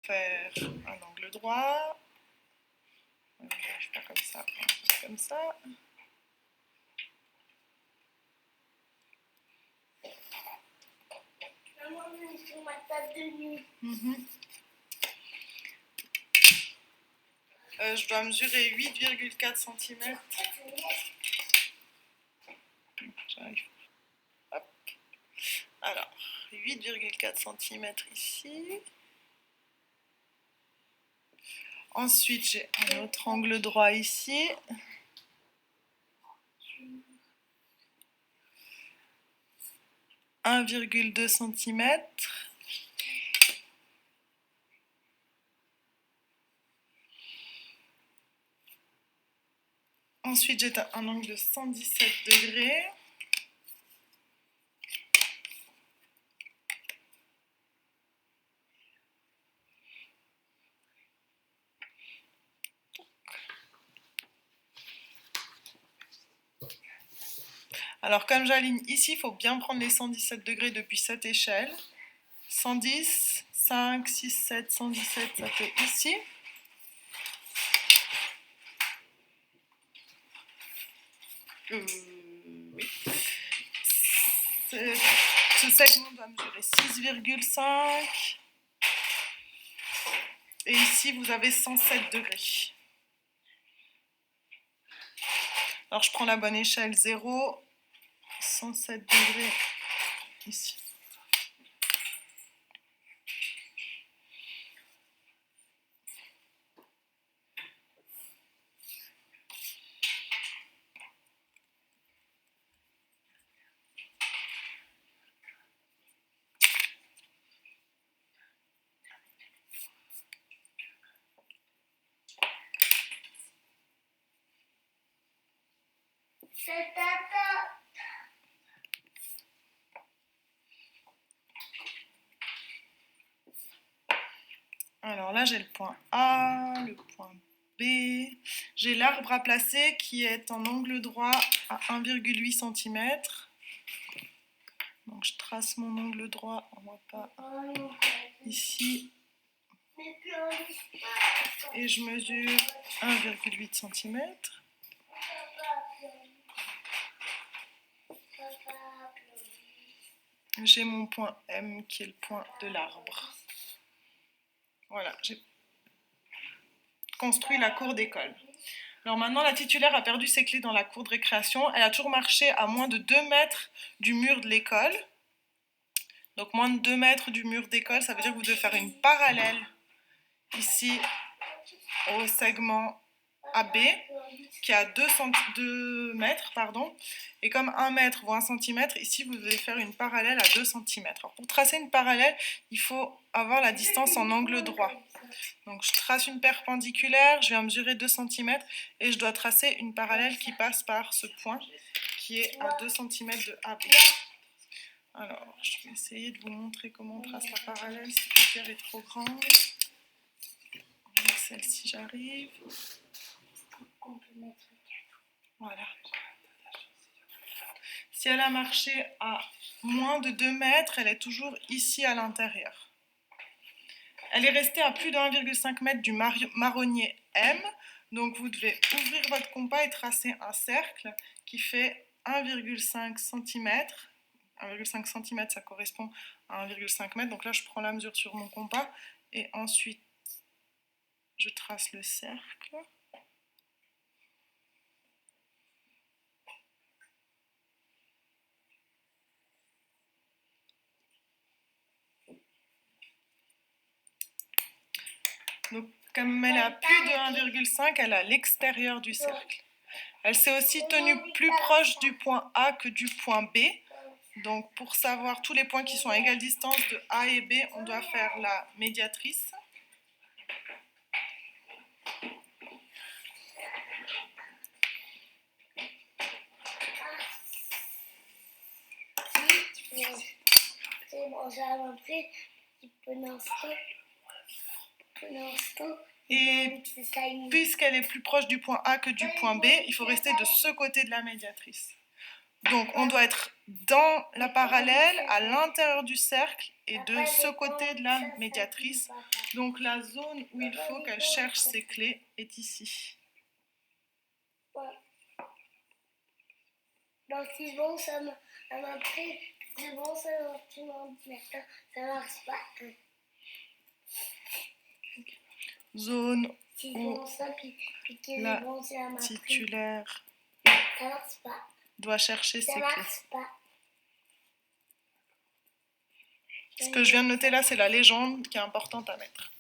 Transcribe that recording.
faire un angle droit. Pas comme ça, comme ça. Maman, je suis sur ma table de nuit. Je dois mesurer 8,4 cm. J'arrive. Hop. Alors, 8,4 cm ici. Ensuite, j'ai un autre angle droit ici. 1,2 cm. Ensuite, j'ai un angle de 117 degrés. Alors, comme j'aligne ici, il faut bien prendre les 117 degrés depuis cette échelle. 110, 5, 6, 7, 117, ça fait ici. Oui. Ce segment doit mesurer 6,5. Et ici, vous avez 107 degrés. Alors, je prends la bonne échelle, 0, 107 degrés ici. C'est tata. Alors là, j'ai le point A, le point B. J'ai l'arbre à placer qui est en angle droit à 1,8 cm. Donc je trace mon angle droit, on voit pas ici. Et je mesure 1,8 cm. J'ai mon point M qui est le point de l'arbre. Voilà, j'ai construit la cour d'école. Alors maintenant, la titulaire a perdu ses clés dans la cour de récréation. Elle a toujours marché à moins de 2 mètres du mur de l'école. Donc moins de 2 mètres du mur d'école, ça veut dire que vous devez faire une parallèle ici au segment AB qui a 2 mètres. Et comme 1 mètre ou 1 cm, ici vous devez faire une parallèle à 2 cm. Alors pour tracer une parallèle, il faut avoir la distance en angle droit. Donc je trace une perpendiculaire, je viens mesurer 2 cm et je dois tracer une parallèle qui passe par ce point qui est à 2 cm de AB. Alors, je vais essayer de vous montrer comment on trace la parallèle si la pierre est trop grande. Avec celle-ci, j'arrive. Voilà. Si elle a marché à moins de 2 mètres, elle est toujours ici à l'intérieur. Elle est restée à plus de 1,5 m du marronnier M. Donc, vous devez ouvrir votre compas et tracer un cercle qui fait 1,5 cm. 1,5 cm, ça correspond à 1,5 m. Donc là, je prends la mesure sur mon compas et ensuite, je trace le cercle. Donc, comme elle a plus de 1,5, elle est à l'extérieur du cercle. Elle s'est aussi tenue plus proche du point A que du point B. Donc, pour savoir tous les points qui sont à égale distance de A et B, on doit faire la médiatrice. Et puisqu'elle est plus proche du point A que du point B, il faut rester de ce côté de la médiatrice. Donc, on doit être dans la parallèle, à l'intérieur du cercle et de ce côté de la médiatrice. Donc, la zone où il faut qu'elle cherche ses clés est ici. Donc, c'est bon, ça m'a pris. C'est bon, ça m'a pris mon ordinateur. Ça marche pas. Zone C'est où bon, ça, puis que la c'est bon, ça m'a pris. titulaire Ça marche pas. doit chercher Ça ses clés. marche pas. Ce que je viens de noter là, c'est la légende qui est importante à mettre.